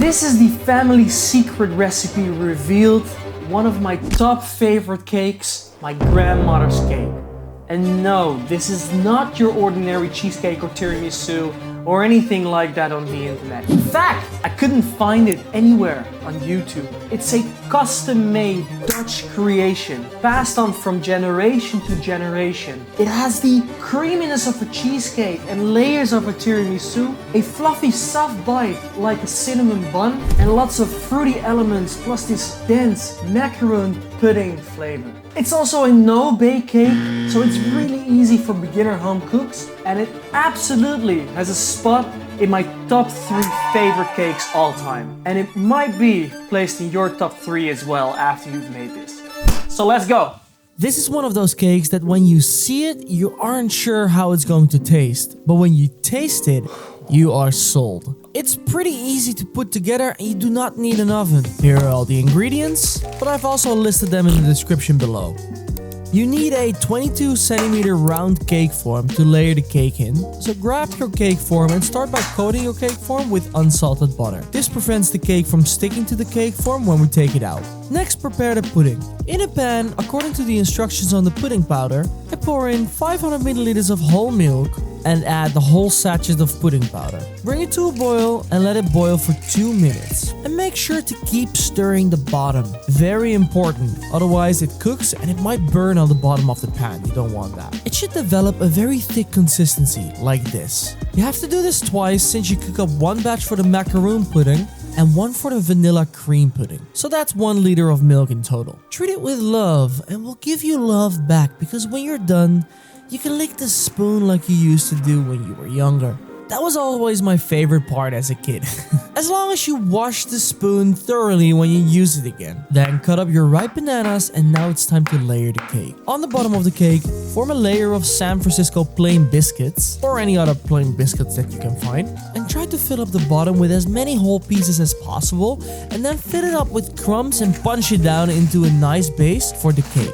This is the family secret recipe revealed. One of my top favorite cakes, my grandmother's cake. And no, this is not your ordinary cheesecake or tiramisu or anything like that on the internet. In fact, I couldn't find it anywhere on YouTube. It's a custom-made Dutch creation, passed on from generation to generation. It has the creaminess of a cheesecake and layers of a tiramisu, a fluffy soft bite like a cinnamon bun, and lots of fruity elements plus this dense macaroon pudding flavor. It's also a no-bake cake, so it's really easy for beginner home cooks, and it absolutely has a spot in my top 3 favorite cakes all time. And it might be placed in your top 3 as well after you've made this. So let's go! This is one of those cakes that when you see it, you aren't sure how it's going to taste. But when you taste it, you are sold. It's pretty easy to put together and you do not need an oven. Here are all the ingredients, but I've also listed them in the description below. You need a 22 centimeter round cake form to layer the cake in. So grab your cake form and start by coating your cake form with unsalted butter. This prevents the cake from sticking to the cake form when we take it out. Next, prepare the pudding. In a pan, according to the instructions on the pudding powder, I pour in 500 milliliters of whole milk and add the whole sachet of pudding powder. Bring it to a boil and let it boil for 2 minutes. And make sure to keep stirring the bottom. Very important, otherwise it cooks and it might burn on the bottom of the pan. You don't want that. It should develop a very thick consistency, like this. You have to do this twice since you cook up one batch for the macaroon pudding and one for the vanilla cream pudding. So that's 1 liter of milk in total. Treat it with love and we'll give you love back, because when you're done, you can lick the spoon like you used to do when you were younger. That was always my favorite part as a kid. As long as you wash the spoon thoroughly when you use it again. Then cut up your ripe bananas and now it's time to layer the cake. On the bottom of the cake, form a layer of San Francisco Plain Biscuits or any other plain biscuits that you can find. And try to fill up the bottom with as many whole pieces as possible and then fill it up with crumbs and punch it down into a nice base for the cake.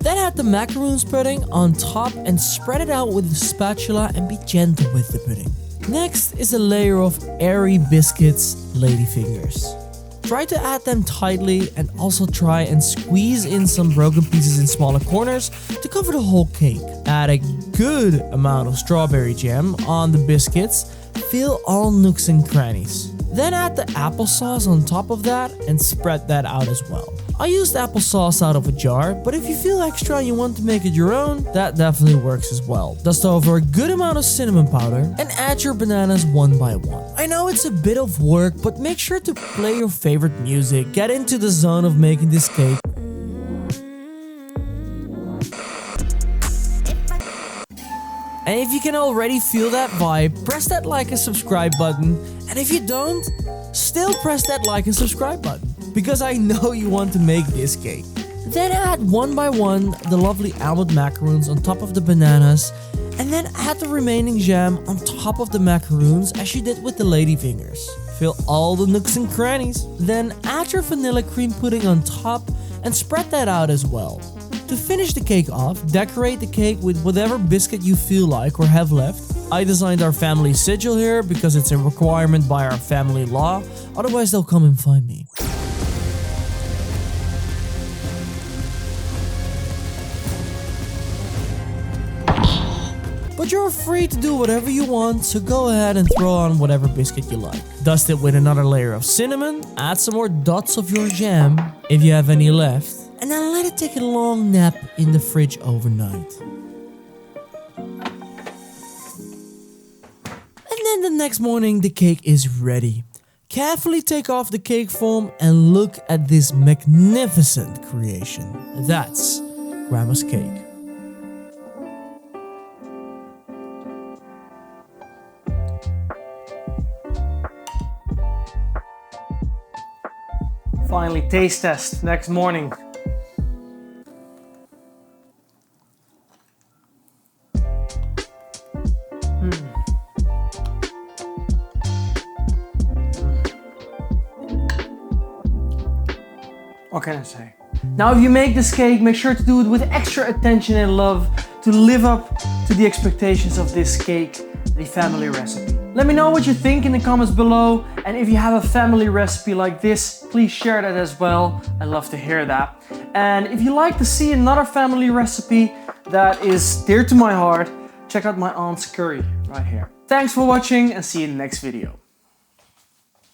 Then add the macaroons pudding on top and spread it out with a spatula and be gentle with the pudding. Next is a layer of airy biscuits, lady fingers. Try to add them tightly and also try and squeeze in some broken pieces in smaller corners to cover the whole cake. Add a good amount of strawberry jam on the biscuits. Fill all nooks and crannies. Then add the applesauce on top of that and spread that out as well. I used applesauce out of a jar, but if you feel extra and you want to make it your own, that definitely works as well. Dust over a good amount of cinnamon powder and add your bananas one by one. I know it's a bit of work, but make sure to play your favorite music. Get into the zone of making this cake. And if you can already feel that vibe, press that like and subscribe button. And if you don't, still press that like and subscribe button, because I know you want to make this cake. Then add one by one the lovely almond macaroons on top of the bananas, and then add the remaining jam on top of the macaroons as you did with the lady fingers. Fill all the nooks and crannies. Then add your vanilla cream pudding on top and spread that out as well. To finish the cake off, decorate the cake with whatever biscuit you feel like or have left. I designed our family sigil here because it's a requirement by our family law, otherwise they'll come and find me. But you're free to do whatever you want, so go ahead and throw on whatever biscuit you like. Dust it with another layer of cinnamon, add some more dots of your jam, if you have any left, and then let it take a long nap in the fridge overnight. And then the next morning the cake is ready. Carefully take off the cake foam and look at this magnificent creation. That's Grandma's cake. Finally, taste test next morning. What can I say? Now, if you make this cake, make sure to do it with extra attention and love to live up to the expectations of this cake, the family recipe. Let me know what you think in the comments below, and if you have a family recipe like this, please share that as well. I love to hear that. And if you like to see another family recipe that is dear to my heart, check out my aunt's curry right here. Thanks for watching and see you in the next video.